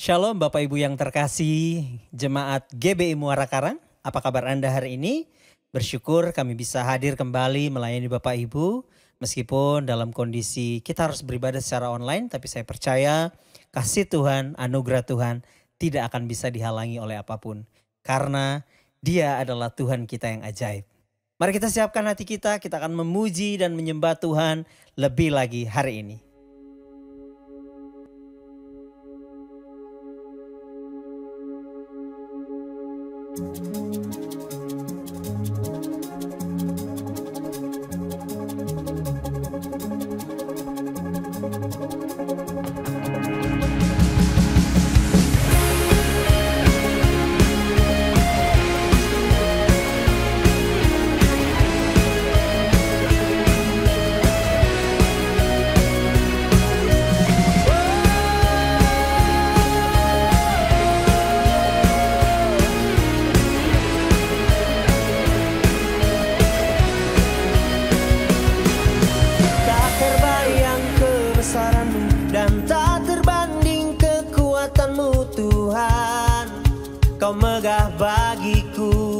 Shalom Bapak Ibu yang terkasih, Jemaat GBI Muara Karang. Apa kabar Anda hari ini? Bersyukur kami bisa hadir kembali melayani Bapak Ibu. Meskipun dalam kondisi kita harus beribadah secara online, tapi saya percaya kasih Tuhan, anugerah Tuhan tidak akan bisa dihalangi oleh apapun. Karena Dia adalah Tuhan kita yang ajaib. Mari kita siapkan hati kita akan memuji dan menyembah Tuhan lebih lagi hari ini. Kau megah bagiku,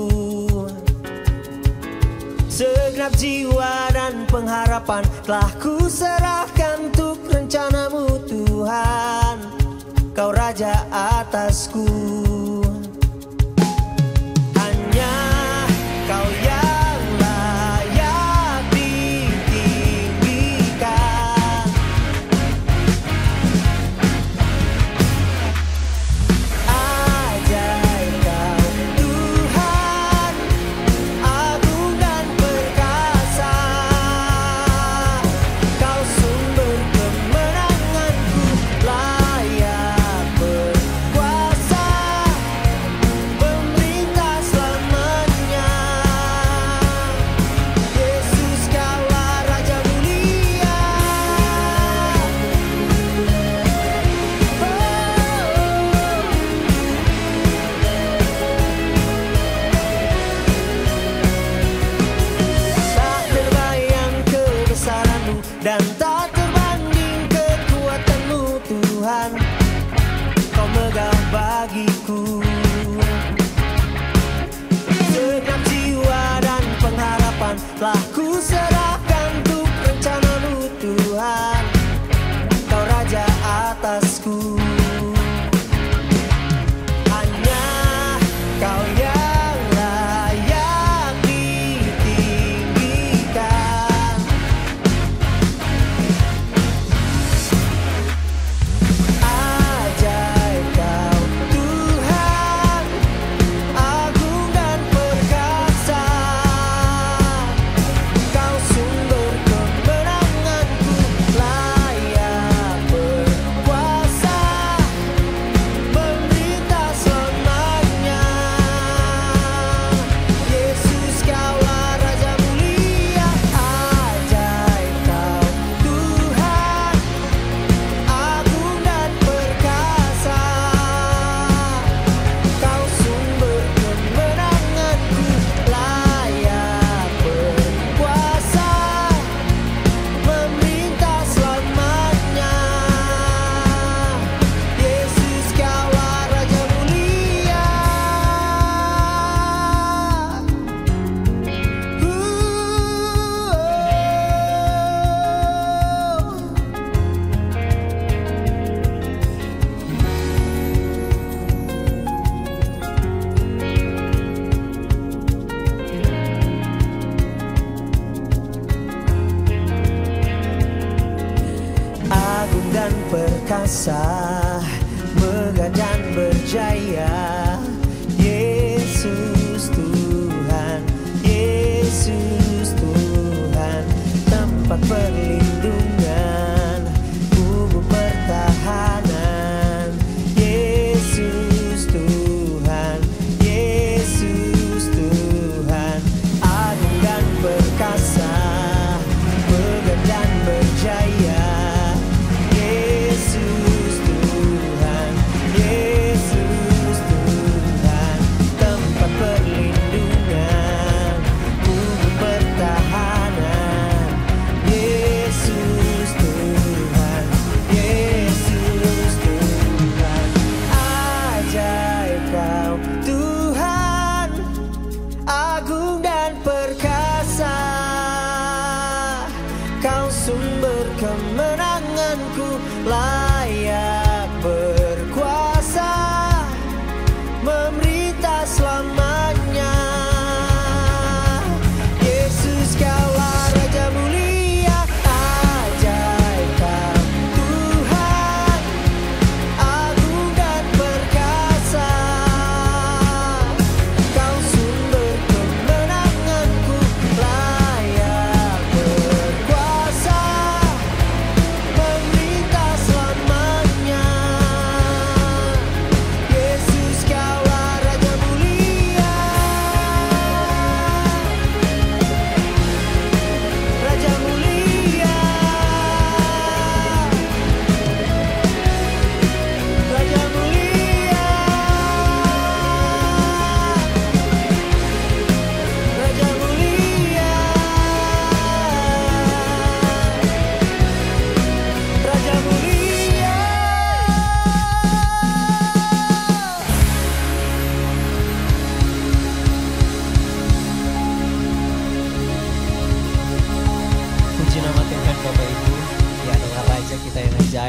segenap jiwa dan pengharapan telah ku serahkan untuk rencanamu Tuhan. Kau Raja atasku, hanya Kau yang layak ditinggikan. Dan tak terbanding kekuatanmu Tuhan. Kau megah bagiku, segenap jiwa dan pengharapan telah ku serahkan untuk rencanamu Tuhan. Kau Raja atasku, hanya Kau yang layak ditinggikan. Agung dan perkasa, megah dan berjaya, Yesus Tuhan, Yesus Tuhan, tempat perlindungan, kubu pertahanan, Yesus Tuhan, Yesus Tuhan. Agung dan perkasa, megah dan berjaya, Yesus Tuhan.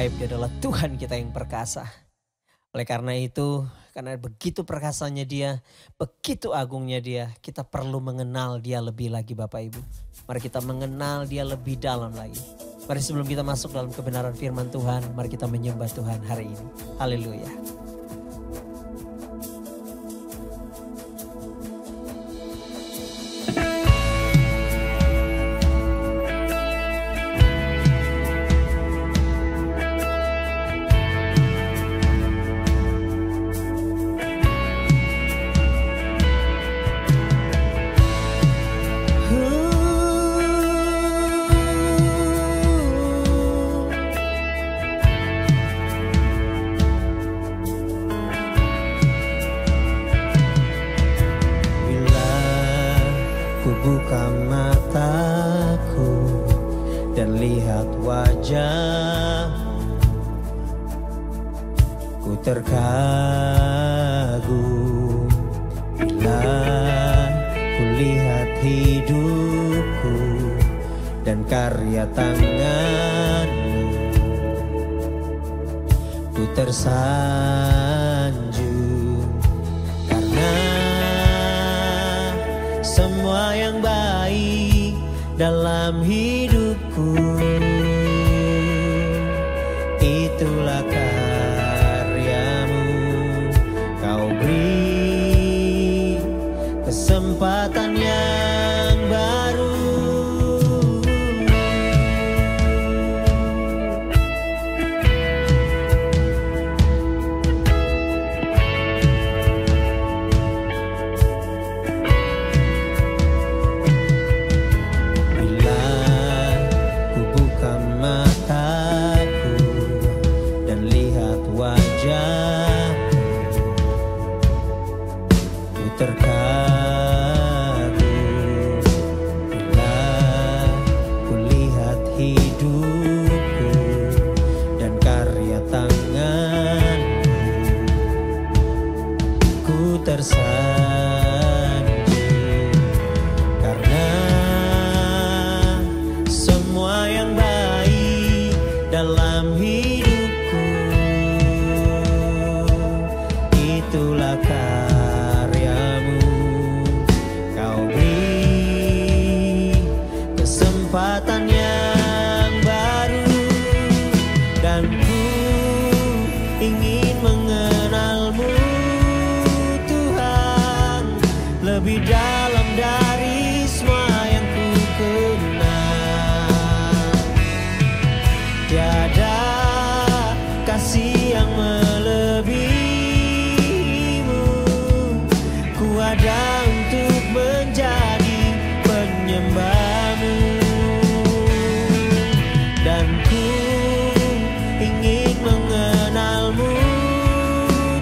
ajaib, Dia adalah Tuhan kita yang perkasa. Oleh karena itu, karena begitu perkasanya Dia, begitu agungnya Dia, kita perlu mengenal Dia lebih lagi Bapak Ibu. Mari kita mengenal Dia lebih dalam lagi. Mari sebelum kita masuk dalam kebenaran firman Tuhan, mari kita menyembah Tuhan hari ini. Haleluya. Buka mataku dan lihat wajahmu, ku terkagum bila ku lihat hidupku dan karya tanganmu. Ku tersanjung karena semua yang baik dalam hidupku, itulah karyamu. Kau beri kesempatan yang baru. Terkagum bila ku lihat hidupku dan karya tanganmu. Ku tersanjung karena semua yang baik dalam hidupku, itulah kesempatan yang baru, dan ku ingin mengenalmu Tuhan lebih dalam dari semua yang ku kenal. Tiada kasih yang melebihimu, ku ada untuk menjadi penyembahmu. Dan ku ingin mengenalmu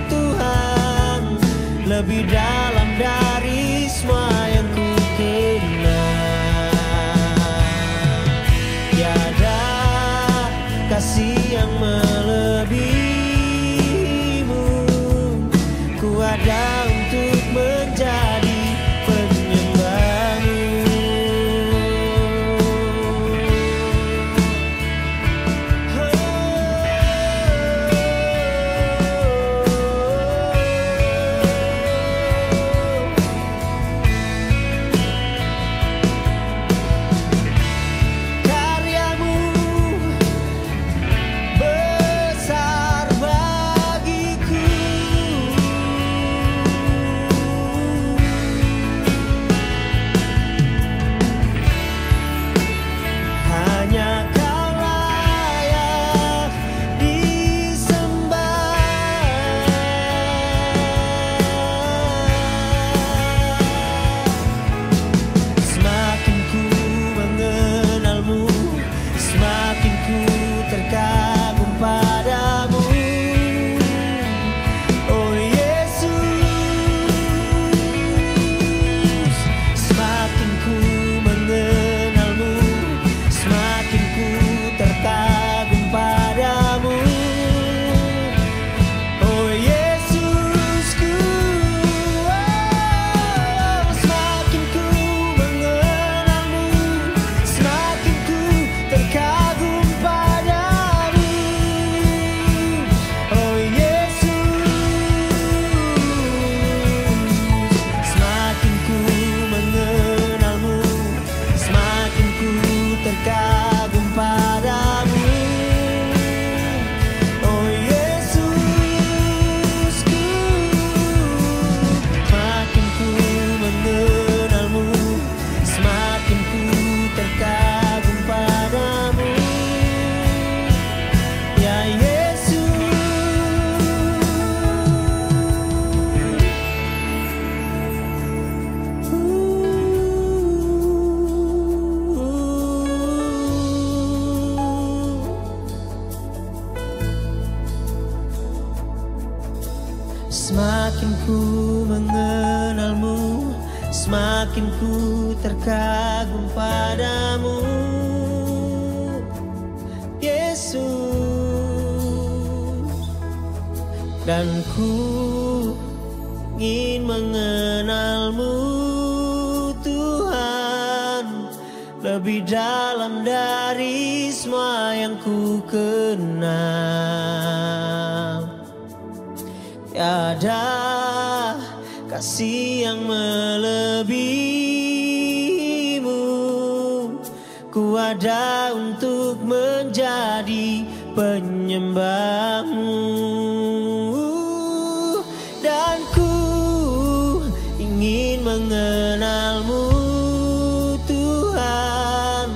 Tuhan lebih dalam dari semua yang ku kenal. ku mengenalmu, semakin ku terkagum padamu, Yesus. Dan ku ingin mengenalmu, Tuhan, lebih dalam dari semua yang ku kenal. Tiada kasih yang melebihimu, ku ada untuk menjadi penyembahmu. Dan ku ingin mengenalmu, Tuhan,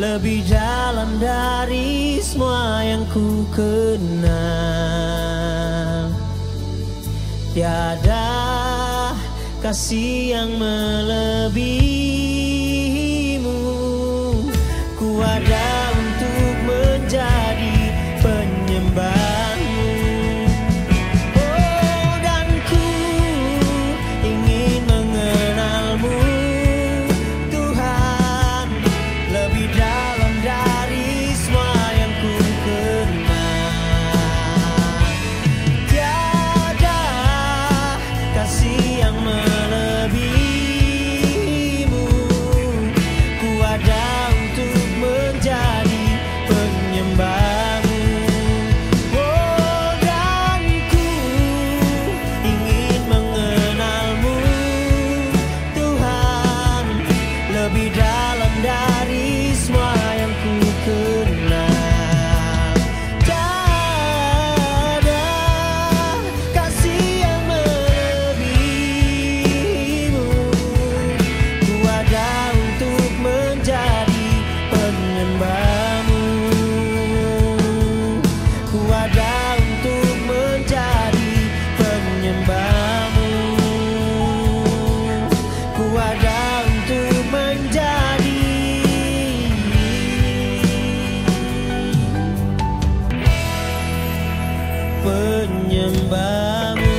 lebih dalam dari semua yang ku kenal. Tiada kasih yang melebihimu, ku ada untuk menjadi penyembahmu. Oh, dan ku ingin mengenalmu, Tuhan, lebih dalam dari semua yang ku kenal. Tiada kasih yang melebihimu, ku ada untuk menjadi penyembahmu. Oh, dan ku ingin mengenalmu, Tuhan, lebih dalam dari semua yang ku kenal. Tiada kasih yang melebihimu, ku ada untuk menjadi penyembahmu. Ku ada untuk menjadi penyembahmu. Ku ada untuk menjadi penyembahmu.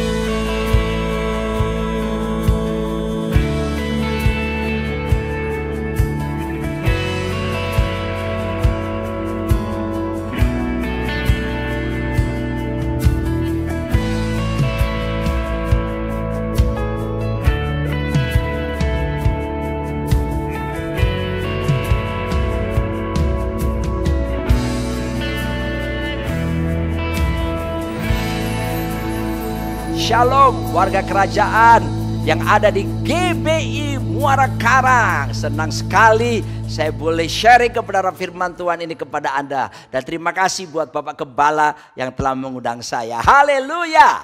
Shalom warga kerajaan yang ada di GBI Muara Karang. Senang sekali saya boleh sharing kebenaran firman Tuhan ini kepada Anda. Dan terima kasih buat Bapak Gembala yang telah mengundang saya. Haleluya.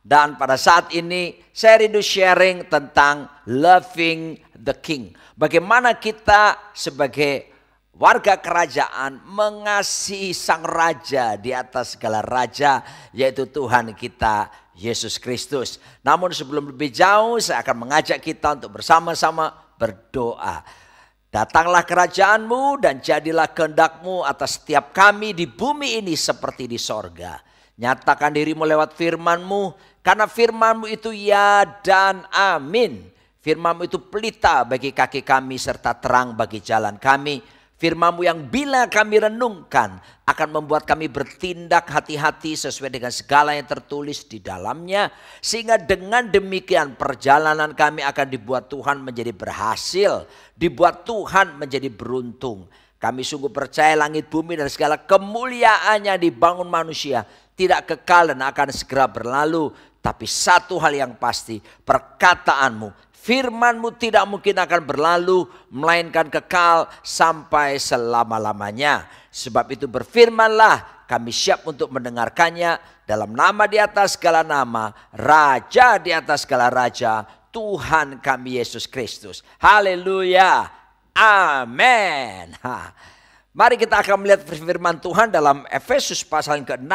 Dan pada saat ini saya rindu sharing tentang loving the King. Bagaimana kita sebagai warga kerajaan mengasihi sang raja di atas segala raja, yaitu Tuhan kita Yesus Kristus. Namun sebelum lebih jauh, saya akan mengajak kita untuk bersama-sama berdoa. Datanglah kerajaanmu dan jadilah kehendakmu atas setiap kami di bumi ini seperti di sorga. Nyatakan dirimu lewat firmanmu, karena firmanmu itu ya dan amin. Firmanmu itu pelita bagi kaki kami serta terang bagi jalan kami. Firman-Mu yang bila kami renungkan akan membuat kami bertindak hati-hati sesuai dengan segala yang tertulis di dalamnya. Sehingga dengan demikian perjalanan kami akan dibuat Tuhan menjadi berhasil. Dibuat Tuhan menjadi beruntung. Kami sungguh percaya langit bumi dan segala kemuliaannya dibangun manusia tidak kekal dan akan segera berlalu. Tapi satu hal yang pasti, perkataanmu, firman-Mu tidak mungkin akan berlalu, melainkan kekal sampai selama-lamanya. Sebab itu berfirmanlah, kami siap untuk mendengarkannya. Dalam nama di atas segala nama, Raja di atas segala raja, Tuhan kami Yesus Kristus. Haleluya. Amin. Mari kita akan melihat firman Tuhan dalam Efesus pasal yang ke-6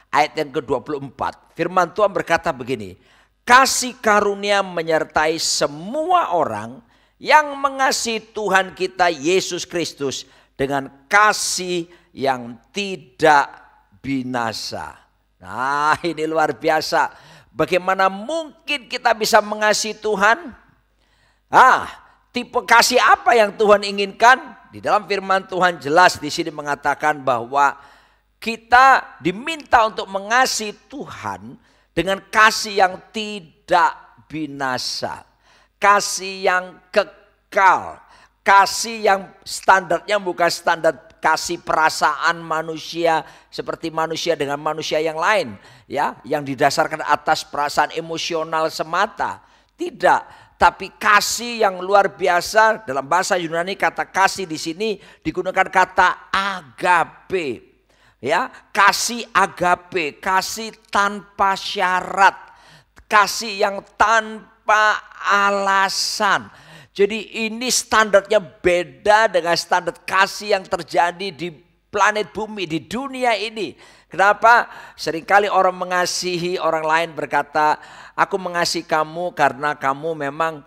ayat yang ke-24. Firman Tuhan berkata begini. Kasih karunia menyertai semua orang yang mengasihi Tuhan kita Yesus Kristus dengan kasih yang tidak binasa. Nah, ini luar biasa. Bagaimana mungkin kita bisa mengasihi Tuhan? Tipe kasih apa yang Tuhan inginkan? Di dalam firman Tuhan jelas di sini mengatakan bahwa kita diminta untuk mengasihi Tuhan dengan kasih yang tidak binasa, kasih yang kekal, kasih yang standarnya bukan standar kasih perasaan manusia seperti manusia dengan manusia yang lain, ya, yang didasarkan atas perasaan emosional semata. Tidak. Tapi kasih yang luar biasa. Dalam bahasa Yunani kata kasih di sini digunakan kata agape. Ya, kasih agape, kasih tanpa syarat, kasih yang tanpa alasan. Jadi ini standarnya beda dengan standar kasih yang terjadi di planet bumi, di dunia ini. Kenapa? Seringkali orang mengasihi orang lain berkata, aku mengasihi kamu karena kamu memang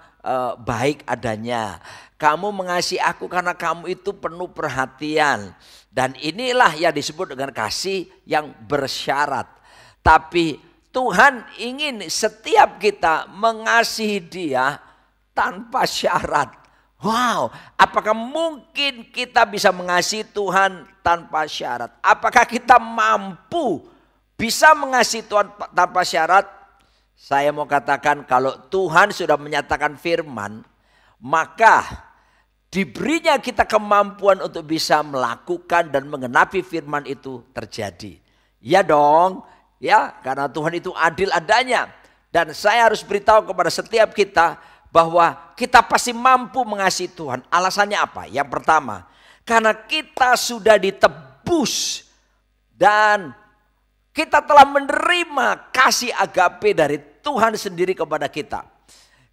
baik adanya. Kamu mengasihi aku karena kamu itu penuh perhatian. Dan inilah yang disebut dengan kasih yang bersyarat. Tapi Tuhan ingin setiap kita mengasihi Dia tanpa syarat. Wow, apakah mungkin kita bisa mengasihi Tuhan tanpa syarat? Apakah kita mampu bisa mengasihi Tuhan tanpa syarat? Saya mau katakan kalau Tuhan sudah menyatakan firman, maka diberinya kita kemampuan untuk bisa melakukan dan mengenapi firman itu terjadi. Ya dong, ya, karena Tuhan itu adil adanya. Dan saya harus beritahu kepada setiap kita bahwa kita pasti mampu mengasihi Tuhan. Alasannya apa? Yang pertama, karena kita sudah ditebus dan kita telah menerima kasih agape dari Tuhan sendiri kepada kita.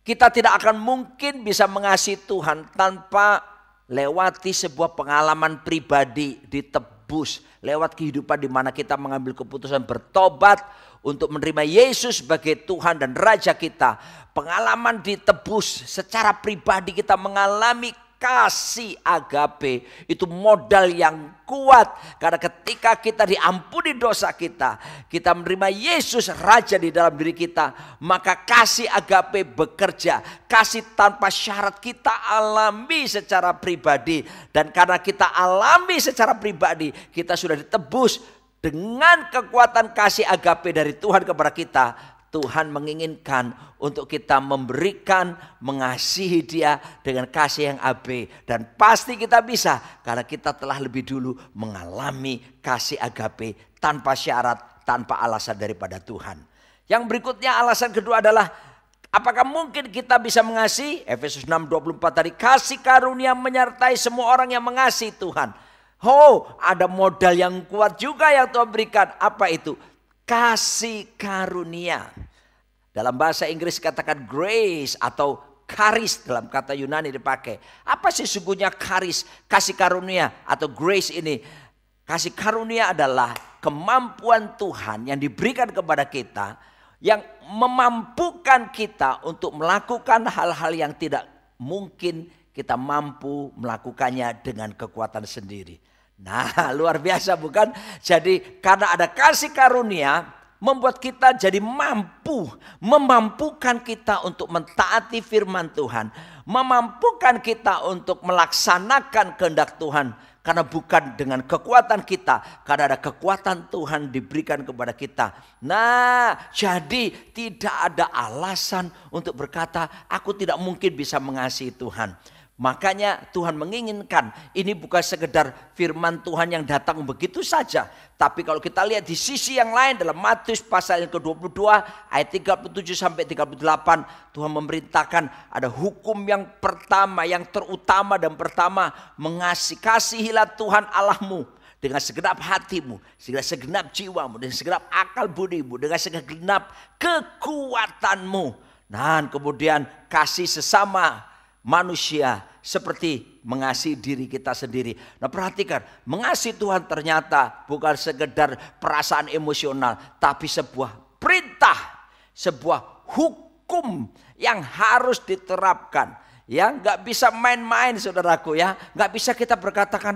Kita tidak akan mungkin bisa mengasihi Tuhan tanpa lewati sebuah pengalaman pribadi ditebus. Lewat kehidupan di mana kita mengambil keputusan bertobat untuk menerima Yesus sebagai Tuhan dan Raja kita. Pengalaman ditebus secara pribadi, kita mengalami kasih agape. Itu modal yang kuat. Karena ketika kita diampuni dosa kita, kita menerima Yesus Raja di dalam diri kita, maka kasih agape bekerja. Kasih tanpa syarat kita alami secara pribadi. Dan karena kita alami secara pribadi, kita sudah ditebus dengan kekuatan kasih agape dari Tuhan kepada kita. Tuhan menginginkan untuk kita memberikan, mengasihi Dia dengan kasih yang agape. Dan pasti kita bisa karena kita telah lebih dulu mengalami kasih agape tanpa syarat, tanpa alasan daripada Tuhan. Yang berikutnya, alasan kedua adalah apakah mungkin kita bisa mengasihi? Efesus 6:24 tadi, kasih karunia menyertai semua orang yang mengasihi Tuhan. Ada modal yang kuat juga yang Tuhan berikan. Apa itu? Kasih karunia. Dalam bahasa Inggris katakan grace atau charis, dalam kata Yunani dipakai. Apa sih sesungguhnya charis, kasih karunia atau grace ini? Kasih karunia adalah kemampuan Tuhan yang diberikan kepada kita, yang memampukan kita untuk melakukan hal-hal yang tidak mungkin kita mampu melakukannya dengan kekuatan sendiri. Nah, luar biasa bukan? Jadi karena ada kasih karunia, membuat kita jadi memampukan kita untuk mentaati firman Tuhan, memampukan kita untuk melaksanakan kehendak Tuhan. Karena bukan dengan kekuatan kita, karena ada kekuatan Tuhan diberikan kepada kita. Nah, jadi tidak ada alasan untuk berkata, aku tidak mungkin bisa mengasihi Tuhan. Makanya Tuhan menginginkan ini bukan sekedar firman Tuhan yang datang begitu saja. Tapi kalau kita lihat di sisi yang lain dalam Matius pasal yang ke-22 ayat 37 sampai 38. Tuhan memerintahkan ada hukum yang pertama, yang terutama dan pertama. Kasihilah Tuhan Allahmu dengan segenap hatimu, dengan segenap jiwamu, dengan segenap akal budimu, dengan segenap kekuatanmu. Dan kemudian kasih sesama manusia seperti mengasihi diri kita sendiri. Nah, perhatikan, mengasihi Tuhan ternyata bukan sekedar perasaan emosional, tapi sebuah perintah, sebuah hukum yang harus diterapkan. Ya, nggak bisa main-main saudaraku ya. Nggak bisa kita berkatakan,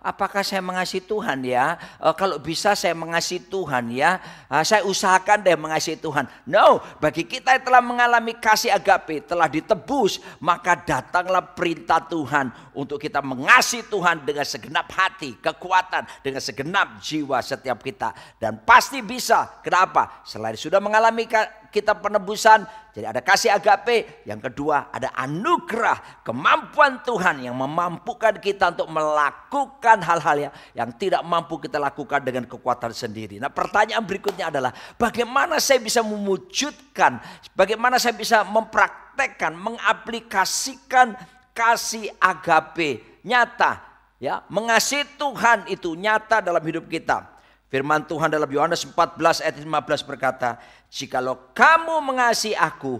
apakah saya mengasihi Tuhan ya? Kalau bisa saya mengasihi Tuhan ya. Saya usahakan deh mengasihi Tuhan. No, bagi kita yang telah mengalami kasih agape, telah ditebus, maka datanglah perintah Tuhan untuk kita mengasihi Tuhan dengan segenap hati, kekuatan, dengan segenap jiwa setiap kita. Dan pasti bisa. Kenapa? Selain sudah mengalami kita penebusan, jadi ada kasih agape. Yang kedua, ada anugerah, kemampuan Tuhan yang memampukan kita untuk melakukan hal-hal yang tidak mampu kita lakukan dengan kekuatan sendiri. Nah, pertanyaan berikutnya adalah bagaimana saya bisa mewujudkan, bagaimana saya bisa mempraktekkan, mengaplikasikan kasih agape nyata, ya, mengasihi Tuhan itu nyata dalam hidup kita. Firman Tuhan dalam Yohanes 14 ayat 15 berkata, jikalau kamu mengasihi aku,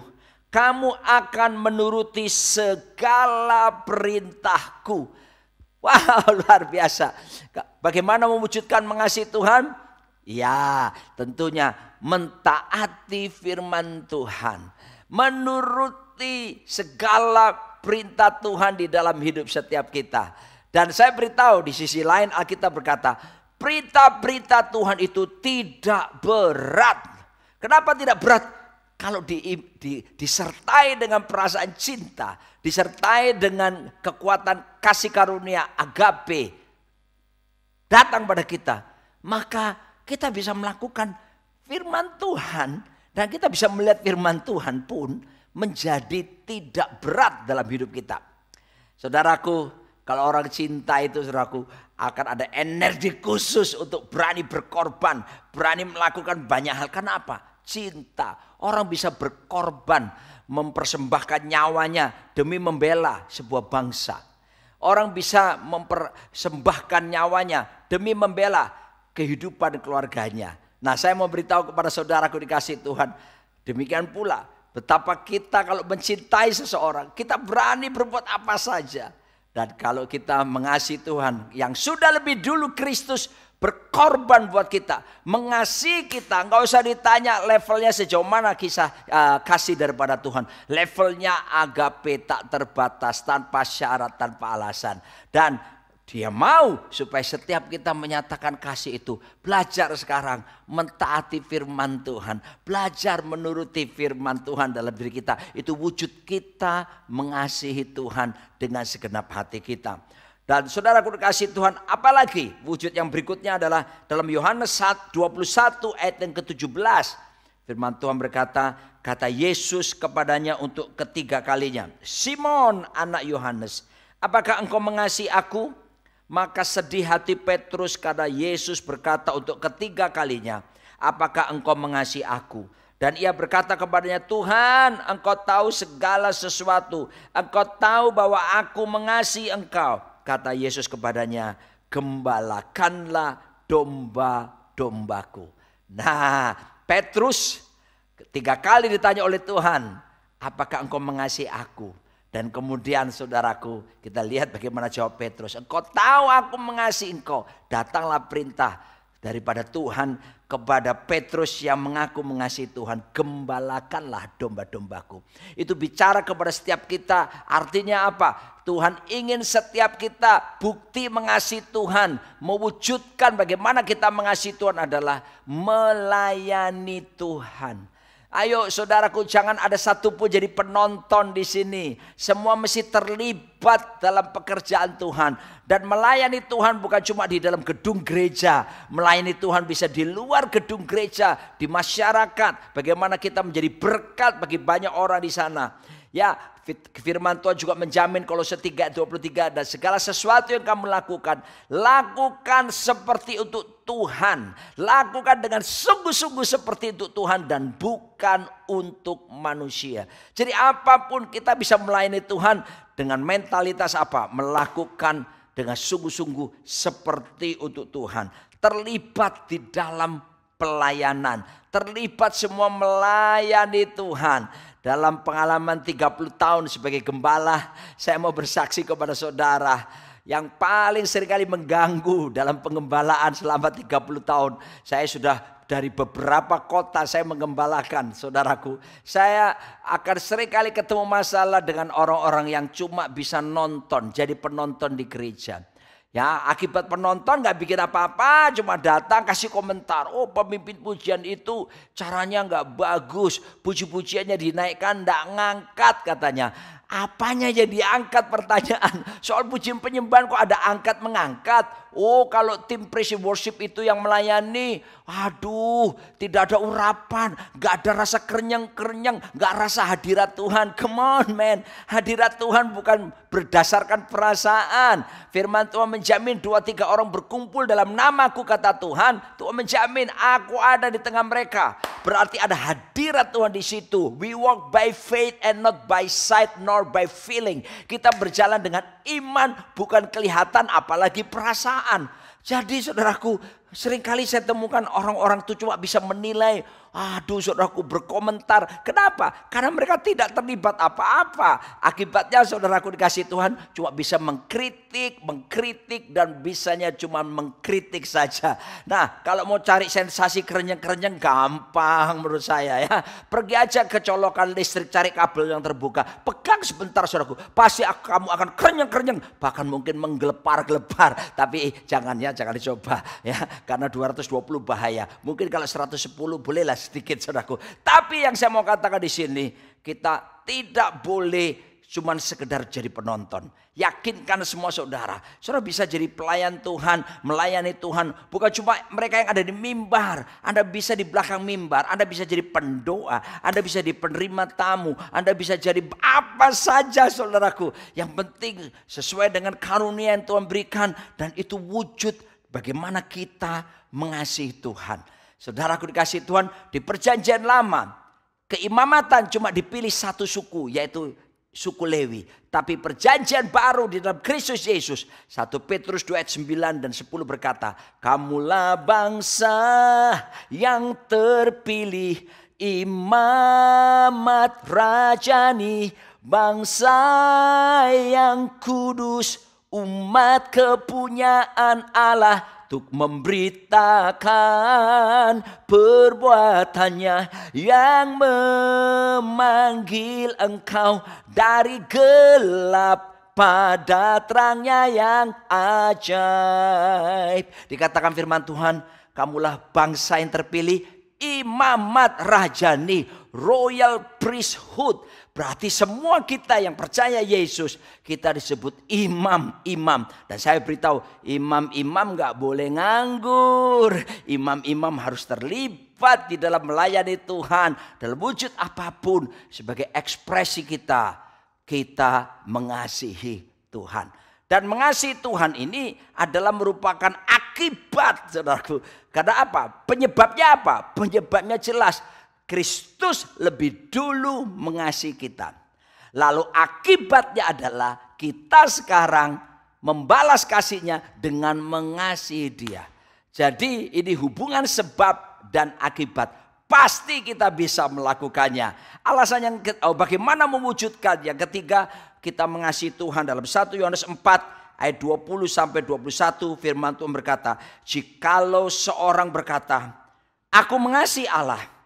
kamu akan menuruti segala perintahku. Wow, luar biasa. Bagaimana mewujudkan mengasihi Tuhan? Ya, tentunya mentaati firman Tuhan. Menuruti segala perintah Tuhan di dalam hidup setiap kita. Dan saya beritahu di sisi lain Alkitab berkata, perintah-perintah Tuhan itu tidak berat. Kenapa tidak berat? Kalau disertai dengan perasaan cinta, disertai dengan kekuatan kasih karunia agape datang pada kita, maka kita bisa melakukan firman Tuhan dan kita bisa melihat firman Tuhan pun menjadi tidak berat dalam hidup kita. Saudaraku, kalau orang cinta itu, saudaraku, akan ada energi khusus untuk berani berkorban, berani melakukan banyak hal. Kenapa? Cinta. Orang bisa berkorban, mempersembahkan nyawanya demi membela sebuah bangsa. Orang bisa mempersembahkan nyawanya demi membela kehidupan keluarganya. Nah, saya mau beritahu kepada saudaraku dikasih Tuhan, demikian pula betapa kita kalau mencintai seseorang, kita berani berbuat apa saja. Dan kalau kita mengasihi Tuhan yang sudah lebih dulu Kristus berkorban buat kita, mengasihi kita, nggak usah ditanya levelnya sejauh mana kasih daripada Tuhan. Levelnya agape, tak terbatas, tanpa syarat, tanpa alasan. Dan Dia mau supaya setiap kita menyatakan kasih itu. Belajar sekarang mentaati firman Tuhan. Belajar menuruti firman Tuhan dalam diri kita. Itu wujud kita mengasihi Tuhan dengan segenap hati kita. Dan saudaraku dikasihi Tuhan, apalagi wujud yang berikutnya adalah dalam Yohanes 21 ayat yang ke-17. Firman Tuhan berkata, kata Yesus kepadanya untuk ketiga kalinya, Simon anak Yohanes, apakah engkau mengasihi aku? Maka sedih hati Petrus karena Yesus berkata untuk ketiga kalinya, apakah engkau mengasihi aku? Dan ia berkata kepadanya, Tuhan, engkau tahu segala sesuatu. Engkau tahu bahwa aku mengasihi engkau. Kata Yesus kepadanya, gembalakanlah domba-dombaku. Nah, Petrus ketiga kali ditanya oleh Tuhan, apakah engkau mengasihi aku? Dan kemudian saudaraku, kita lihat bagaimana jawab Petrus. Engkau tahu aku mengasihi engkau. Datanglah perintah daripada Tuhan kepada Petrus yang mengaku mengasihi Tuhan. Gembalakanlah domba-dombaku. Itu bicara kepada setiap kita. Artinya apa? Tuhan ingin setiap kita bukti mengasihi Tuhan. Mewujudkan bagaimana kita mengasihi Tuhan adalah melayani Tuhan. Ayo saudaraku, jangan ada satu pun jadi penonton di sini. Semua mesti terlibat dalam pekerjaan Tuhan. Dan melayani Tuhan bukan cuma di dalam gedung gereja. Melayani Tuhan bisa di luar gedung gereja, di masyarakat. Bagaimana kita menjadi berkat bagi banyak orang di sana. Ya, firman Tuhan juga menjamin Kolose 3:23, dan segala sesuatu yang kamu lakukan, lakukan seperti untuk Tuhan. Lakukan dengan sungguh-sungguh seperti untuk Tuhan dan bukan untuk manusia. Jadi apapun kita bisa melayani Tuhan dengan mentalitas apa? Melakukan dengan sungguh-sungguh seperti untuk Tuhan. Terlibat di dalam pelayanan. Terlibat semua melayani Tuhan. Dalam pengalaman 30 tahun sebagai gembala, saya mau bersaksi kepada saudara, yang paling seringkali mengganggu dalam pengembalaan selama 30 tahun. Saya sudah dari beberapa kota saya menggembalakan, saudaraku. Saya akan seringkali ketemu masalah dengan orang-orang yang cuma bisa nonton, jadi penonton di gereja. Ya, akibat penonton nggak bikin apa-apa, cuma datang kasih komentar. Oh, pemimpin pujian itu caranya nggak bagus, puji-pujiannya dinaikkan nggak ngangkat katanya. Apanya yang diangkat pertanyaan? Soal pujian penyembahan kok ada angkat mengangkat? Oh, kalau tim praise and worship itu yang melayani, aduh, tidak ada urapan, nggak ada rasa kerenyang-kerenyang, nggak rasa hadirat Tuhan. Come on, man, hadirat Tuhan bukan berdasarkan perasaan. Firman Tuhan menjamin 2-3 orang berkumpul dalam namaku, kata Tuhan. Tuhan menjamin aku ada di tengah mereka. Berarti ada hadirat Tuhan di situ. We walk by faith and not by sight nor by feeling. Kita berjalan dengan iman, bukan kelihatan apalagi perasaan. Jadi saudaraku, seringkali saya temukan orang-orang itu cuma bisa menilai. Aduh, saudaraku, berkomentar. Kenapa? Karena mereka tidak terlibat apa-apa. Akibatnya saudaraku dikasih Tuhan cuma bisa mengkritik dan bisanya cuma mengkritik saja. Nah, kalau mau cari sensasi kerenyang-kerenyang gampang menurut saya ya. Pergi aja ke colokan listrik, cari kabel yang terbuka. Pegang sebentar saudaraku. Pasti kamu akan kerenyang-kerenyang. Bahkan mungkin menggelepar-gelepar. Tapi jangan dicoba ya. Karena 220 bahaya. Mungkin kalau 110 bolehlah sedikit saudaraku. Tapi yang saya mau katakan di sini, kita tidak boleh cuman sekedar jadi penonton. Yakinkan semua saudara. Saudara bisa jadi pelayan Tuhan, melayani Tuhan. Bukan cuma mereka yang ada di mimbar. Anda bisa di belakang mimbar. Anda bisa jadi pendoa. Anda bisa jadi penerima tamu. Anda bisa jadi apa saja saudaraku. Yang penting sesuai dengan karunia yang Tuhan berikan. Dan itu wujud bagaimana kita mengasihi Tuhan. Saudaraku dikasih Tuhan, di perjanjian lama keimamatan cuma dipilih satu suku, yaitu suku Lewi. Tapi perjanjian baru di dalam Kristus Yesus, 1 Petrus 2 ayat 9 dan 10 berkata, kamulah bangsa yang terpilih, imamat rajani, bangsa yang kudus, umat kepunyaan Allah, untuk memberitakan perbuatannya yang memanggil engkau dari gelap pada terangnya yang ajaib. Dikatakan firman Tuhan, kamulah bangsa yang terpilih, imamat rajani, royal priesthood. Berarti semua kita yang percaya Yesus, kita disebut imam-imam. Dan saya beritahu, imam-imam gak boleh nganggur. Imam-imam harus terlibat di dalam melayani Tuhan. Dalam wujud apapun, sebagai ekspresi kita mengasihi Tuhan. Dan mengasihi Tuhan ini adalah merupakan akibat, saudaraku. Karena apa? Penyebabnya apa? Penyebabnya jelas. Kristus lebih dulu mengasihi kita. Lalu akibatnya adalah kita sekarang membalas kasihnya dengan mengasihi dia. Jadi ini hubungan sebab dan akibat. Pasti kita bisa melakukannya. Alasan yang bagaimana mewujudkannya ketika kita mengasihi Tuhan dalam 1 Yohanes 4 ayat 20-21 firman Tuhan berkata, jikalau seorang berkata, aku mengasihi Allah,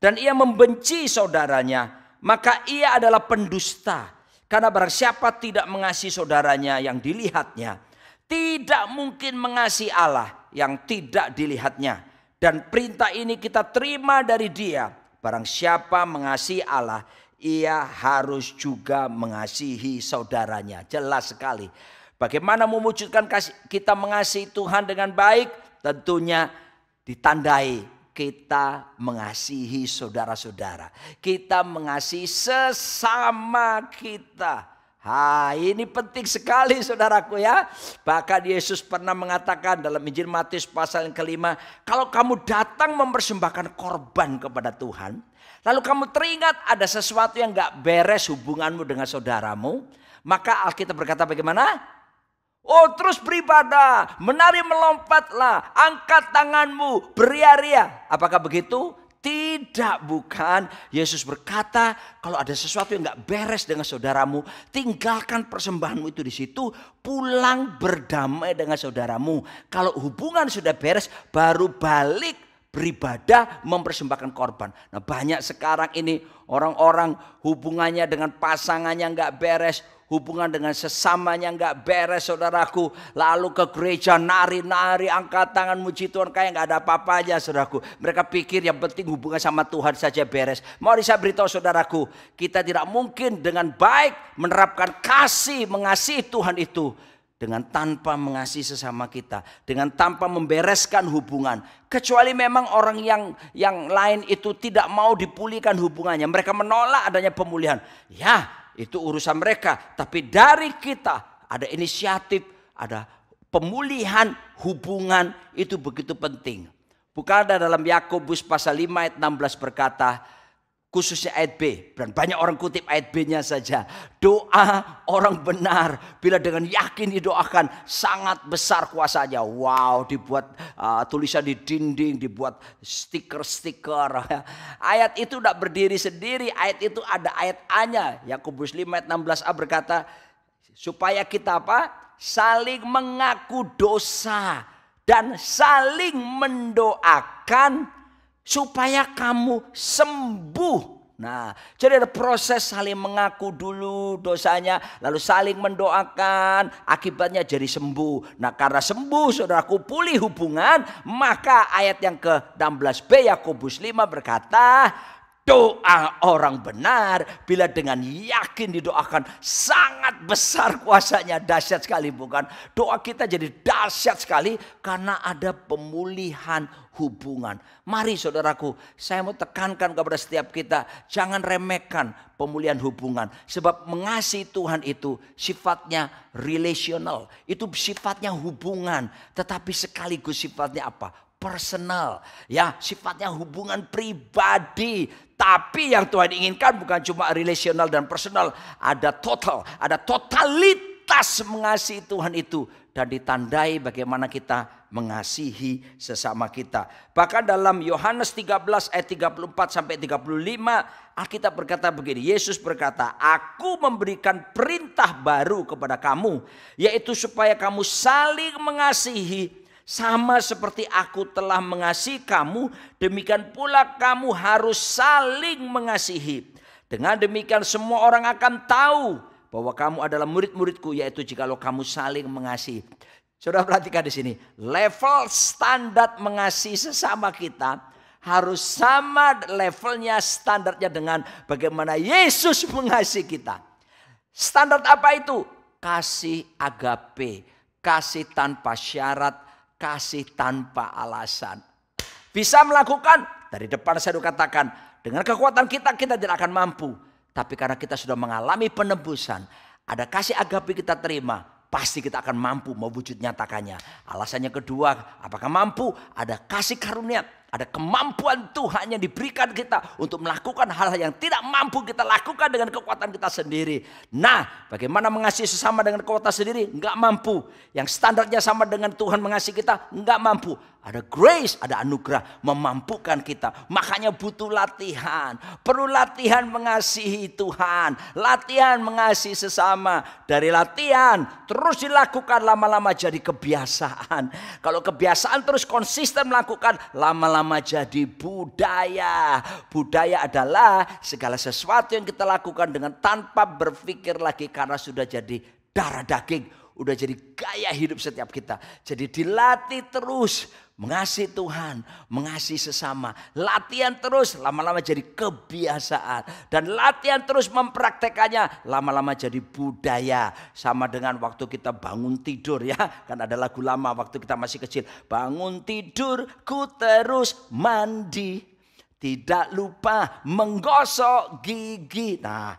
dan ia membenci saudaranya, maka ia adalah pendusta. Karena barang siapa tidak mengasihi saudaranya yang dilihatnya, tidak mungkin mengasihi Allah yang tidak dilihatnya. Dan perintah ini kita terima dari dia. Barang siapa mengasihi Allah, ia harus juga mengasihi saudaranya. Jelas sekali. Bagaimana mewujudkan kita mengasihi Tuhan dengan baik? Tentunya ditandai kita mengasihi saudara-saudara. Kita mengasihi sesama kita. Ini penting sekali saudaraku ya. Bahkan Yesus pernah mengatakan dalam Injil Matius pasal yang kelima, kalau kamu datang mempersembahkan korban kepada Tuhan, lalu kamu teringat ada sesuatu yang gak beres hubunganmu dengan saudaramu, maka Alkitab berkata bagaimana? Oh, terus beribadah, menari melompatlah, angkat tanganmu, beria-ria. Apakah begitu? Tidak, bukan. Yesus berkata, kalau ada sesuatu yang gak beres dengan saudaramu, tinggalkan persembahanmu itu di situ, pulang berdamai dengan saudaramu. Kalau hubungan sudah beres, baru balik beribadah, mempersembahkan korban. Nah, banyak sekarang ini orang-orang hubungannya dengan pasangannya gak beres, hubungan dengan sesamanya nggak beres saudaraku. Lalu ke gereja nari-nari, angkat tangan muji Tuhan kayak nggak ada apa-apanya saudaraku. Mereka pikir yang penting hubungan sama Tuhan saja beres. Mau saya beritahu saudaraku, kita tidak mungkin dengan baik menerapkan kasih, mengasihi Tuhan itu dengan tanpa mengasihi sesama kita, dengan tanpa membereskan hubungan. Kecuali memang orang yang lain itu tidak mau dipulihkan hubungannya, mereka menolak adanya pemulihan. Ya, itu urusan mereka. Tapi dari kita ada inisiatif, ada pemulihan hubungan, itu begitu penting. Bukan ada dalam Yakobus pasal 5 ayat 16 berkata, khususnya ayat B, dan banyak orang kutip ayat B-nya saja. Doa orang benar bila dengan yakin didoakan sangat besar kuasanya. Wow, dibuat tulisan di dinding, dibuat stiker-stiker. Ayat itu tidak berdiri sendiri, ayat itu ada ayat A-nya. Yakobus 5 ayat 16a berkata, supaya kita apa? Saling mengaku dosa dan saling mendoakan supaya kamu sembuh. Nah, jadi ada proses saling mengaku dulu dosanya, lalu saling mendoakan, akibatnya jadi sembuh. Nah, karena sembuh saudaraku, pulih hubungan, maka ayat yang ke-16b Yakobus 5 berkata, doa orang benar bila dengan yakin didoakan sangat besar kuasanya. Dahsyat sekali bukan? Doa kita jadi dahsyat sekali karena ada pemulihan hubungan. Mari saudaraku, saya mau tekankan kepada setiap kita, jangan remehkan pemulihan hubungan. Sebab mengasihi Tuhan itu sifatnya relational, itu sifatnya hubungan, tetapi sekaligus sifatnya apa? Personal, ya, sifatnya hubungan pribadi. Tapi yang Tuhan inginkan bukan cuma relational dan personal, ada total, ada totalitas mengasihi Tuhan itu, dan ditandai bagaimana kita mengasihi sesama kita. Bahkan dalam Yohanes 13 ayat 34 sampai 35 Alkitab berkata begini, Yesus berkata, aku memberikan perintah baru kepada kamu, yaitu supaya kamu saling mengasihi. Sama seperti aku telah mengasihi kamu, demikian pula kamu harus saling mengasihi. Dengan demikian semua orang akan tahu bahwa kamu adalah murid-muridku, yaitu jikalau kamu saling mengasihi. Saudara perhatikan di sini, level standar mengasihi sesama kita harus sama levelnya, standarnya dengan bagaimana Yesus mengasihi kita. Standar apa itu? Kasih agape, kasih tanpa syarat, kasih tanpa alasan. Bisa melakukan, dari depan saya sudah katakan, dengan kekuatan kita tidak akan mampu. Tapi karena kita sudah mengalami penebusan, ada kasih agape kita terima, pasti kita akan mampu mewujud nyatakannya. Alasannya kedua, apakah mampu? Ada kasih karunia, ada kemampuan Tuhan yang diberikan kita untuk melakukan hal-hal yang tidak mampu kita lakukan dengan kekuatan kita sendiri. Nah, bagaimana mengasihi sesama dengan kekuatan sendiri? Enggak mampu. Yang standarnya sama dengan Tuhan mengasihi kita, enggak mampu. Ada grace, ada anugerah memampukan kita. Makanya butuh latihan. Perlu latihan mengasihi Tuhan. Latihan mengasihi sesama. Dari latihan terus dilakukan, lama-lama jadi kebiasaan. Kalau kebiasaan terus konsisten melakukan, lama-lama jadi budaya. Budaya adalah segala sesuatu yang kita lakukan dengan tanpa berpikir lagi, karena sudah jadi darah daging, udah jadi gaya hidup setiap kita. Jadi dilatih terus mengasihi Tuhan, mengasihi sesama. Latihan terus, lama-lama jadi kebiasaan. Dan latihan terus mempraktekannya, lama-lama jadi budaya. Sama dengan waktu kita bangun tidur, ya. Kan ada lagu lama waktu kita masih kecil. Bangun tidur, ku terus mandi, tidak lupa menggosok gigi. Nah,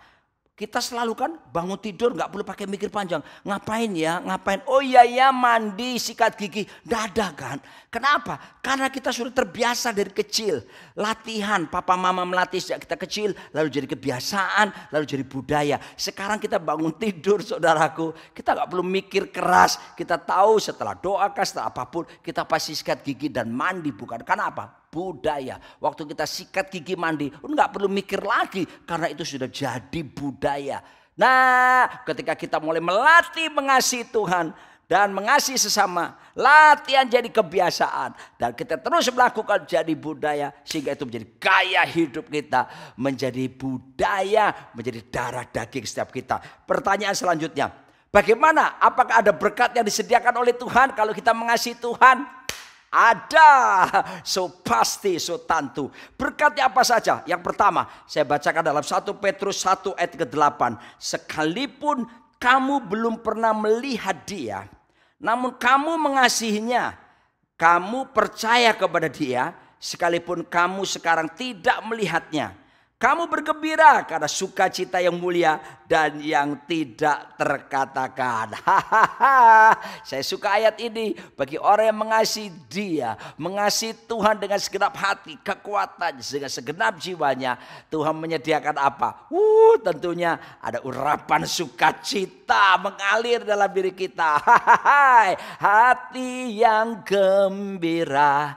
kita selalu kan bangun tidur gak perlu pakai mikir panjang. Ngapain ya? Ngapain? Oh iya ya, mandi, sikat gigi. Dada kan? Kenapa? Karena kita sudah terbiasa dari kecil. Latihan, papa mama melatih sejak kita kecil. Lalu jadi kebiasaan, lalu jadi budaya. Sekarang kita bangun tidur saudaraku. Kita gak perlu mikir keras. Kita tahu setelah doa, setelah apapun, kita pasti sikat gigi dan mandi. Bukan? Karena apa? Budaya. Waktu kita sikat gigi mandi, nggak perlu mikir lagi karena itu sudah jadi budaya. Nah, ketika kita mulai melatih mengasihi Tuhan, dan mengasihi sesama. Latihan jadi kebiasaan. Dan kita terus melakukan jadi budaya. Sehingga itu menjadi gaya hidup kita. Menjadi budaya, menjadi darah daging setiap kita. Pertanyaan selanjutnya. Bagaimana? Apakah ada berkat yang disediakan oleh Tuhan kalau kita mengasihi Tuhan? Ada, so pasti, so tentu. Berkatnya apa saja? Yang pertama, saya bacakan dalam 1 Petrus 1 ayat ke-8. Sekalipun kamu belum pernah melihat dia, namun kamu mengasihinya, kamu percaya kepada dia, sekalipun kamu sekarang tidak melihatnya. Kamu bergembira karena sukacita yang mulia dan yang tidak terkatakan. Saya suka ayat ini. Bagi orang yang mengasihi dia, mengasihi Tuhan dengan segenap hati, kekuatan, dengan segenap jiwanya, Tuhan menyediakan apa? Tentunya ada urapan sukacita mengalir dalam diri kita. Hati yang gembira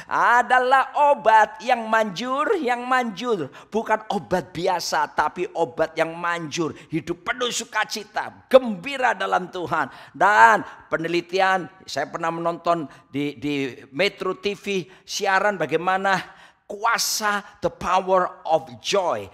adalah obat yang manjur, bukan obat biasa, tapi obat yang manjur. Hidup penuh sukacita, gembira dalam Tuhan. Dan penelitian, saya pernah menonton di Metro TV siaran bagaimana kuasa the power of joy,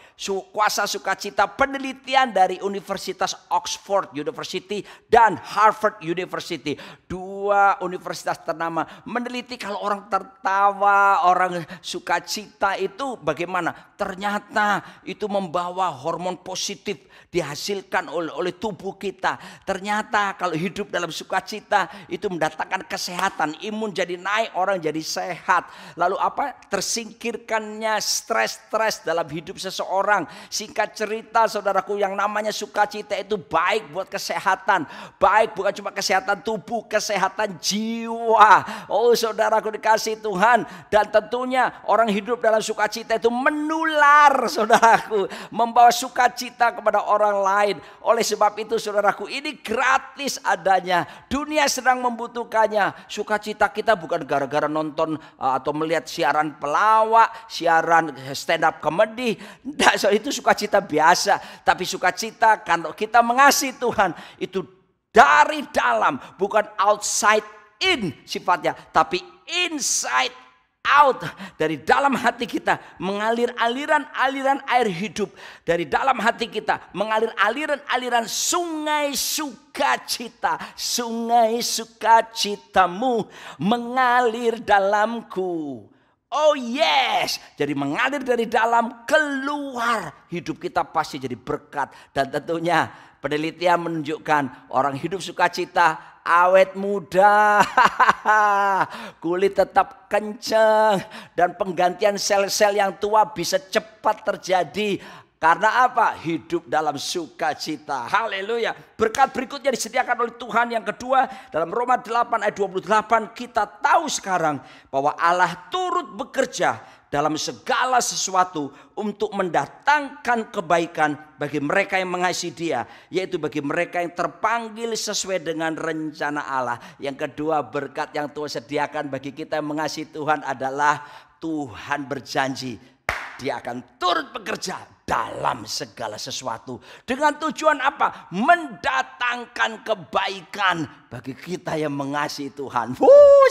kuasa sukacita. Penelitian dari Universitas Oxford University dan Harvard University, dua universitas ternama, meneliti kalau orang tertawa, orang sukacita itu bagaimana. Ternyata itu membawa hormon positif dihasilkan oleh tubuh kita. Ternyata kalau hidup dalam sukacita itu mendatangkan kesehatan, imun jadi naik, orang jadi sehat. Lalu apa? Tersingkirkannya stres dalam hidup seseorang. Singkat cerita saudaraku, yang namanya sukacita itu baik buat kesehatan. Baik bukan cuma kesehatan tubuh, kesehatan jiwa. Oh saudaraku dikasih Tuhan. Dan tentunya orang hidup dalam sukacita itu menular saudaraku, membawa sukacita kepada orang lain. Oleh sebab itu saudaraku, ini gratis adanya. Dunia sedang membutuhkannya. Sukacita kita bukan gara-gara nonton atau melihat siaran pelawak, siaran stand up comedy. Itu sukacita biasa. Tapi sukacita kalau kita mengasihi Tuhan itu dari dalam, bukan outside in sifatnya, tapi inside out. Dari dalam hati kita mengalir aliran air hidup. Dari dalam hati kita mengalir aliran sungai sukacita. Sungai sukacitamu mengalir dalamku. Oh yes, jadi mengalir dari dalam keluar, hidup kita pasti jadi berkat. Dan tentunya penelitian menunjukkan orang hidup sukacita awet muda, kulit tetap kencang, dan penggantian sel-sel yang tua bisa cepat terjadi. Karena apa? Hidup dalam sukacita. Haleluya. Berkat berikutnya disediakan oleh Tuhan. Yang kedua, dalam Roma 8 ayat 28, kita tahu sekarang bahwa Allah turut bekerja dalam segala sesuatu untuk mendatangkan kebaikan bagi mereka yang mengasihi Dia, yaitu bagi mereka yang terpanggil sesuai dengan rencana Allah. Yang kedua, berkat yang Tuhan sediakan bagi kita yang mengasihi Tuhan adalah Tuhan berjanji Dia akan turut bekerja dalam segala sesuatu. Dengan tujuan apa? Mendatangkan kebaikan bagi kita yang mengasihi Tuhan.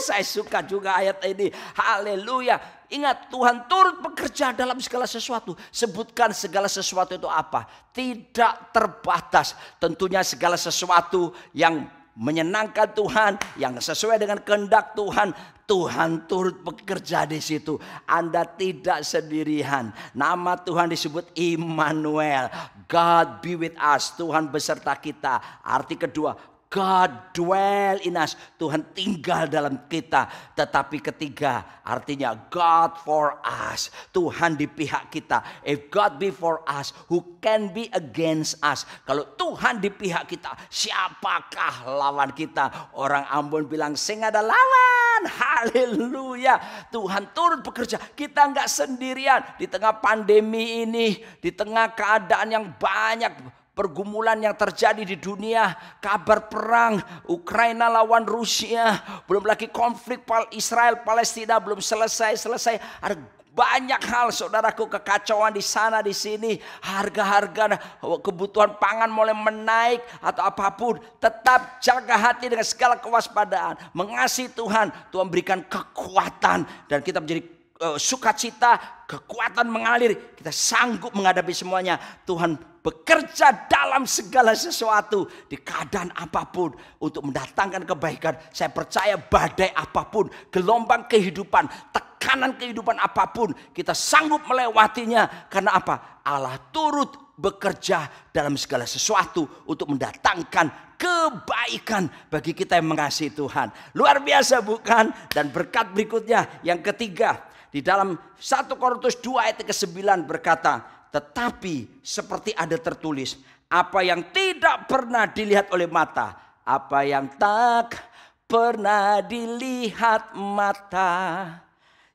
Saya suka juga ayat ini. Haleluya. Ingat, Tuhan turut bekerja dalam segala sesuatu. Sebutkan segala sesuatu itu apa? Tidak terbatas. Tentunya segala sesuatu yang menyenangkan Tuhan, yang sesuai dengan kehendak Tuhan. Tuhan turut bekerja di situ. Anda tidak sendirian. Nama Tuhan disebut Immanuel. God be with us. Tuhan beserta kita. Arti kedua, God dwell in us. Tuhan tinggal dalam kita. Tetapi ketiga, artinya God for us. Tuhan di pihak kita. If God be for us, who can be against us? Kalau Tuhan di pihak kita, siapakah lawan kita? Orang Ambon bilang, sing ada lawan. Haleluya. Tuhan turut bekerja. Kita nggak sendirian di tengah pandemi ini, di tengah keadaan yang banyak, pergumulan yang terjadi di dunia, kabar perang Ukraina lawan Rusia, belum lagi konflik Israel Palestina belum selesai. Ada banyak hal saudaraku, kekacauan di sana di sini, harga-harga kebutuhan pangan mulai menaik atau apapun, tetap jaga hati dengan segala kewaspadaan, mengasihi Tuhan. Tuhan berikan kekuatan dan kita menjadi sukacita, kekuatan mengalir, kita sanggup menghadapi semuanya. Tuhan bekerja dalam segala sesuatu di keadaan apapun untuk mendatangkan kebaikan. Saya percaya badai apapun, gelombang kehidupan, tekanan kehidupan apapun, kita sanggup melewatinya. Karena apa? Allah turut bekerja dalam segala sesuatu untuk mendatangkan kebaikan bagi kita yang mengasihi Tuhan. Luar biasa bukan? Dan berkat berikutnya yang ketiga, di dalam 1 Korintus 2 ayat ke-9 berkata, tetapi seperti ada tertulis, apa yang tidak pernah dilihat oleh mata, apa yang tak pernah dilihat mata,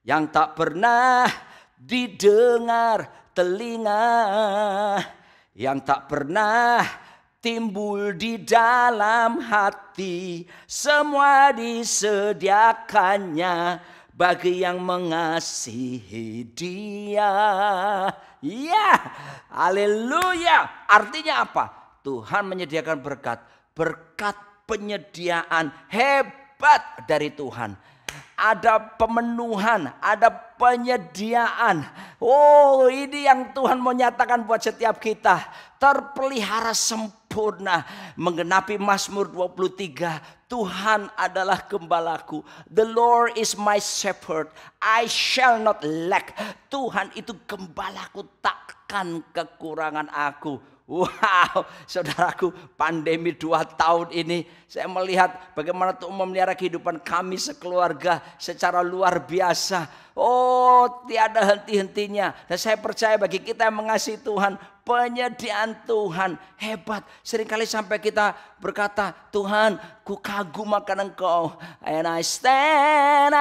yang tak pernah didengar telinga, yang tak pernah timbul di dalam hati, semua disediakannya bagi yang mengasihi Dia. Ya, haleluya. Artinya apa? Tuhan menyediakan berkat. Berkat penyediaan hebat dari Tuhan. Ada pemenuhan, ada penyediaan. Oh, ini yang Tuhan mau nyatakan buat setiap kita. Terpelihara sempurna. Menggenapi Mazmur 23. Tuhan adalah gembalaku. The Lord is my shepherd. I shall not lack. Tuhan itu gembalaku, takkan kekurangan aku. Wow, saudaraku, pandemi 2 tahun ini saya melihat bagaimana Tuhan memelihara kehidupan kami sekeluarga secara luar biasa. Oh, tiada henti-hentinya. Dan saya percaya bagi kita yang mengasihi Tuhan, penyediaan Tuhan hebat. Seringkali sampai kita berkata, Tuhan, ku kagum akan Engkau. And I stand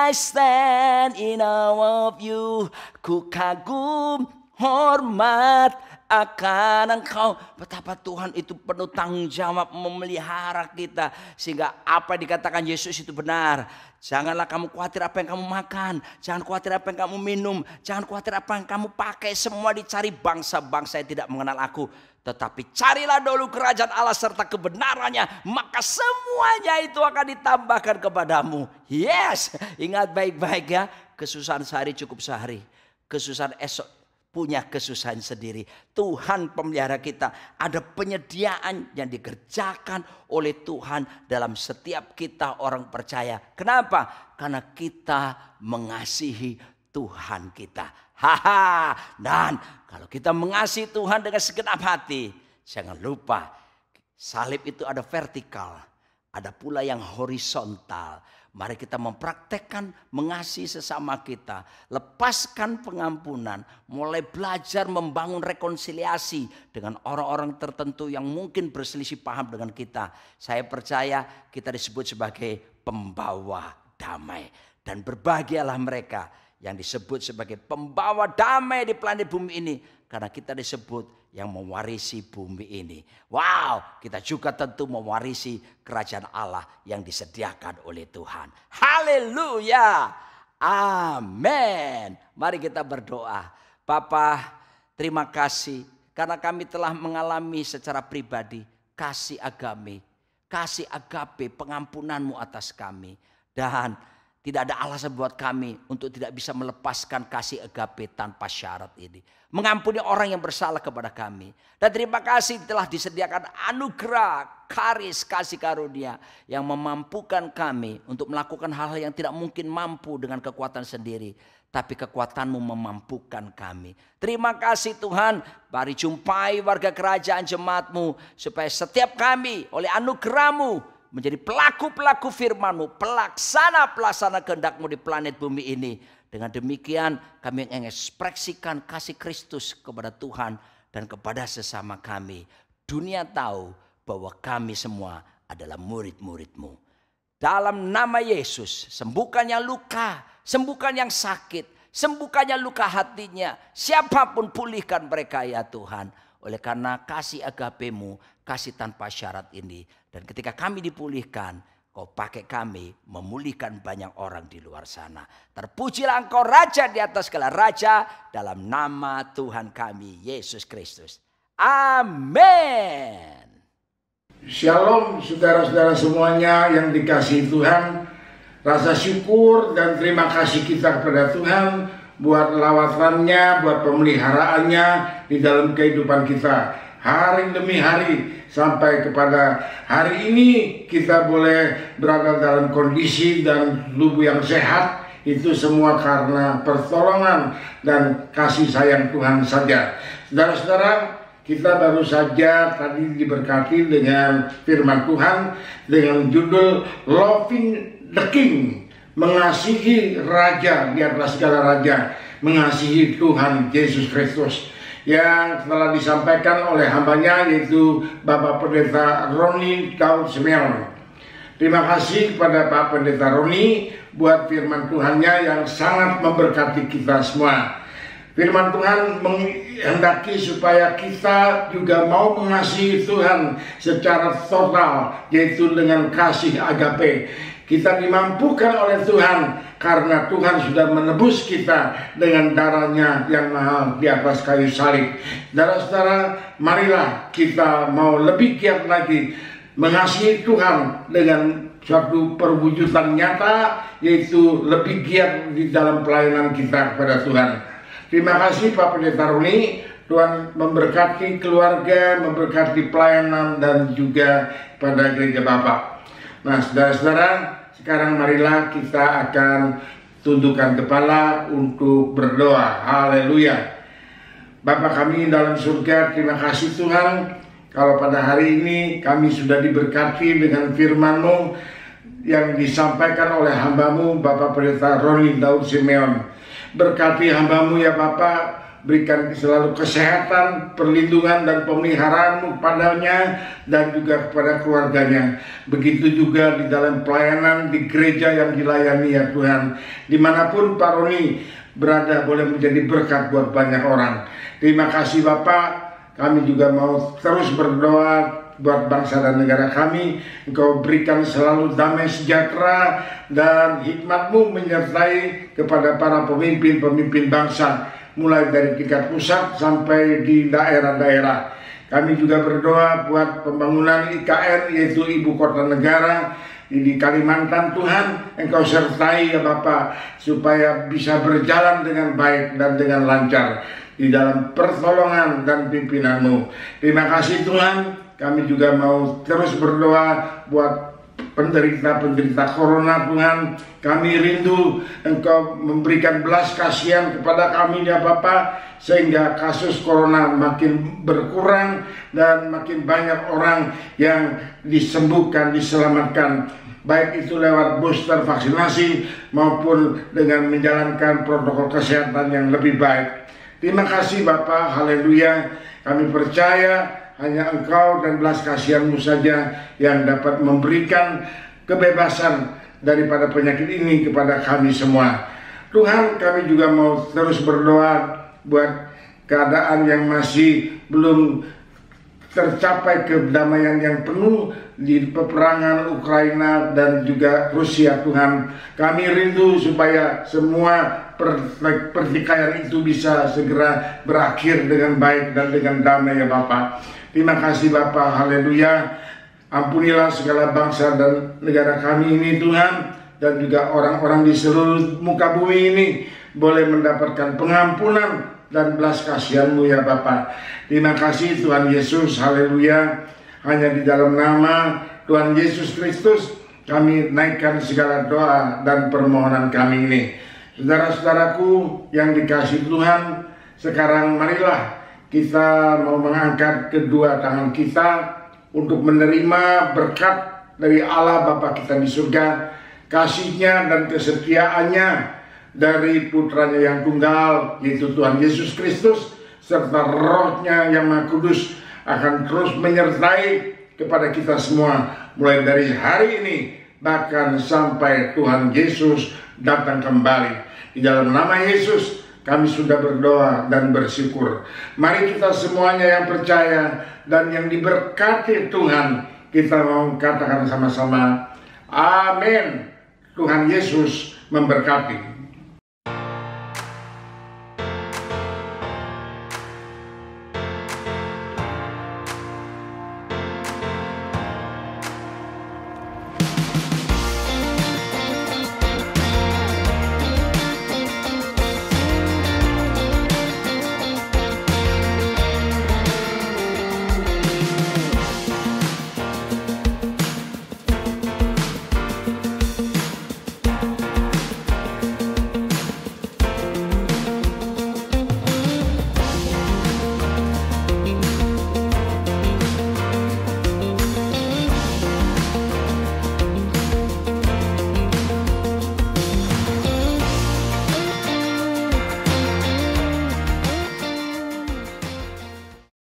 in awe of you. Ku kagum, hormat akan Engkau. Betapa Tuhan itu penuh tanggung jawab memelihara kita. Sehingga apa yang dikatakan Yesus itu benar. Janganlah kamu khawatir apa yang kamu makan. Jangan khawatir apa yang kamu minum. Jangan khawatir apa yang kamu pakai. Semua dicari bangsa-bangsa yang tidak mengenal aku. Tetapi carilah dulu kerajaan Allah serta kebenarannya. Maka semuanya itu akan ditambahkan kepadamu. Yes, ingat baik-baik ya. Kesusahan sehari cukup sehari. Kesusahan esok punya kesusahan sendiri. Tuhan pemelihara kita. Ada penyediaan yang dikerjakan oleh Tuhan dalam setiap kita orang percaya. Kenapa? Karena kita mengasihi Tuhan kita. Haha. Dan kalau kita mengasihi Tuhan dengan segenap hati, jangan lupa salib itu ada vertikal, ada pula yang horizontal. Mari kita mempraktekkan mengasihi sesama kita. Lepaskan pengampunan. Mulai belajar membangun rekonsiliasi dengan orang-orang tertentu yang mungkin berselisih paham dengan kita. Saya percaya kita disebut sebagai pembawa damai. Dan berbahagialah mereka yang disebut sebagai pembawa damai di planet bumi ini. Karena kita disebut yang mewarisi bumi ini. Wow, kita juga tentu mewarisi kerajaan Allah yang disediakan oleh Tuhan. Haleluya. Amin. Mari kita berdoa. Bapa, terima kasih karena kami telah mengalami secara pribadi kasih agape, pengampunanmu atas kami. Dan tidak ada alasan buat kami untuk tidak bisa melepaskan kasih agape tanpa syarat ini. Mengampuni orang yang bersalah kepada kami. Dan terima kasih telah disediakan anugerah, karis, kasih karunia yang memampukan kami untuk melakukan hal-hal yang tidak mungkin mampu dengan kekuatan sendiri. Tapi kekuatanmu memampukan kami. Terima kasih Tuhan. Mari jumpai warga kerajaan jemaatmu. Supaya setiap kami oleh anugerahmu menjadi pelaku-pelaku firman-Mu, pelaksana kehendak-Mu di planet bumi ini. Dengan demikian kami mengekspresikan kasih Kristus kepada Tuhan dan kepada sesama kami. Dunia tahu bahwa kami semua adalah murid-murid-Mu. Dalam nama Yesus, sembuhkan yang luka, sembuhkan yang sakit, sembuhkan yang luka hatinya. Siapapun pulihkan mereka ya Tuhan. Oleh karena kasih agape-Mu, kasih tanpa syarat ini. Dan ketika kami dipulihkan, Kau pakai kami memulihkan banyak orang di luar sana. Terpujilah Engkau Raja di atas segala raja, dalam nama Tuhan kami Yesus Kristus. Amin. Shalom saudara-saudara semuanya yang dikasihi Tuhan. Rasa syukur dan terima kasih kita kepada Tuhan buat lawatannya, buat pemeliharaannya di dalam kehidupan kita. Hari demi hari sampai kepada hari ini kita boleh berada dalam kondisi dan tubuh yang sehat. Itu semua karena pertolongan dan kasih sayang Tuhan saja. Saudara-saudara, kita baru saja tadi diberkati dengan firman Tuhan dengan judul Loving the King, mengasihi Raja di atas segala raja, mengasihi Tuhan Yesus Kristus, yang telah disampaikan oleh hambanya yaitu Bapak Pendeta Roni Daud Simeon. Terima kasih kepada Pak Pendeta Roni buat firman Tuhannya yang sangat memberkati kita semua. Firman Tuhan menghendaki supaya kita juga mau mengasihi Tuhan secara total, yaitu dengan kasih agape. Kita dimampukan oleh Tuhan karena Tuhan sudah menebus kita dengan darahnya yang mahal di atas kayu salib. Saudara-saudara, marilah kita mau lebih giat lagi mengasihi Tuhan dengan suatu perwujudan nyata, yaitu lebih giat di dalam pelayanan kita kepada Tuhan. Terima kasih Pak Pendeta Roni. Tuhan memberkati keluarga, memberkati pelayanan dan juga pada gereja Bapak. Nah, saudara-saudara, sekarang marilah kita akan tundukkan kepala untuk berdoa. Haleluya. Bapa kami dalam surga, terima kasih Tuhan, kalau pada hari ini kami sudah diberkati dengan firman-Mu yang disampaikan oleh hamba-Mu Bapak Pendeta Roni Daud Simeon. Berkati hamba-Mu ya Bapak, berikan selalu kesehatan, perlindungan dan pemeliharaan-Mu padanya dan juga kepada keluarganya. Begitu juga di dalam pelayanan di gereja yang dilayani ya Tuhan. Dimanapun Pak Roni berada boleh menjadi berkat buat banyak orang. Terima kasih Bapak. Kami juga mau terus berdoa buat bangsa dan negara kami. Engkau berikan selalu damai sejahtera dan hikmat-Mu menyertai kepada para pemimpin-pemimpin bangsa, mulai dari tingkat pusat sampai di daerah-daerah. Kami juga berdoa buat pembangunan IKN, yaitu Ibu Kota Negara di Kalimantan. Tuhan, Engkau sertai ya Bapak, supaya bisa berjalan dengan baik dan dengan lancar di dalam pertolongan dan pimpinan-Mu. Terima kasih Tuhan. Kami juga mau terus berdoa buat penderita-penderita corona Tuhan. Kami rindu Engkau memberikan belas kasihan kepada kami ya Bapa, sehingga kasus corona makin berkurang dan makin banyak orang yang disembuhkan, diselamatkan, baik itu lewat booster vaksinasi maupun dengan menjalankan protokol kesehatan yang lebih baik. Terima kasih Bapa, haleluya. Kami percaya hanya Engkau dan belas kasihan-Mu saja yang dapat memberikan kebebasan daripada penyakit ini kepada kami semua. Tuhan, kami juga mau terus berdoa buat keadaan yang masih belum tercapai kedamaian yang penuh di peperangan Ukraina dan juga Rusia. Tuhan, kami rindu supaya semua pertikaian itu bisa segera berakhir dengan baik dan dengan damai ya Bapak. Terima kasih Bapak, haleluya. Ampunilah segala bangsa dan negara kami ini Tuhan, dan juga orang-orang di seluruh muka bumi ini boleh mendapatkan pengampunan dan belas kasihan-Mu ya Bapak. Terima kasih Tuhan Yesus, haleluya. Hanya di dalam nama Tuhan Yesus Kristus kami naikkan segala doa dan permohonan kami ini. Saudara-saudaraku yang dikasihi Tuhan, sekarang marilah kita mau mengangkat kedua tangan kita untuk menerima berkat dari Allah Bapa kita di surga, kasih-Nya dan kesetiaannya dari putranya yang tunggal, yaitu Tuhan Yesus Kristus, serta Roh-Nya yang Maha Kudus akan terus menyertai kepada kita semua mulai dari hari ini bahkan sampai Tuhan Yesus datang kembali. Di dalam nama Yesus kami sudah berdoa dan bersyukur. Mari kita semuanya yang percaya dan yang diberkati Tuhan, kita mau katakan sama-sama Amin. Tuhan Yesus memberkati.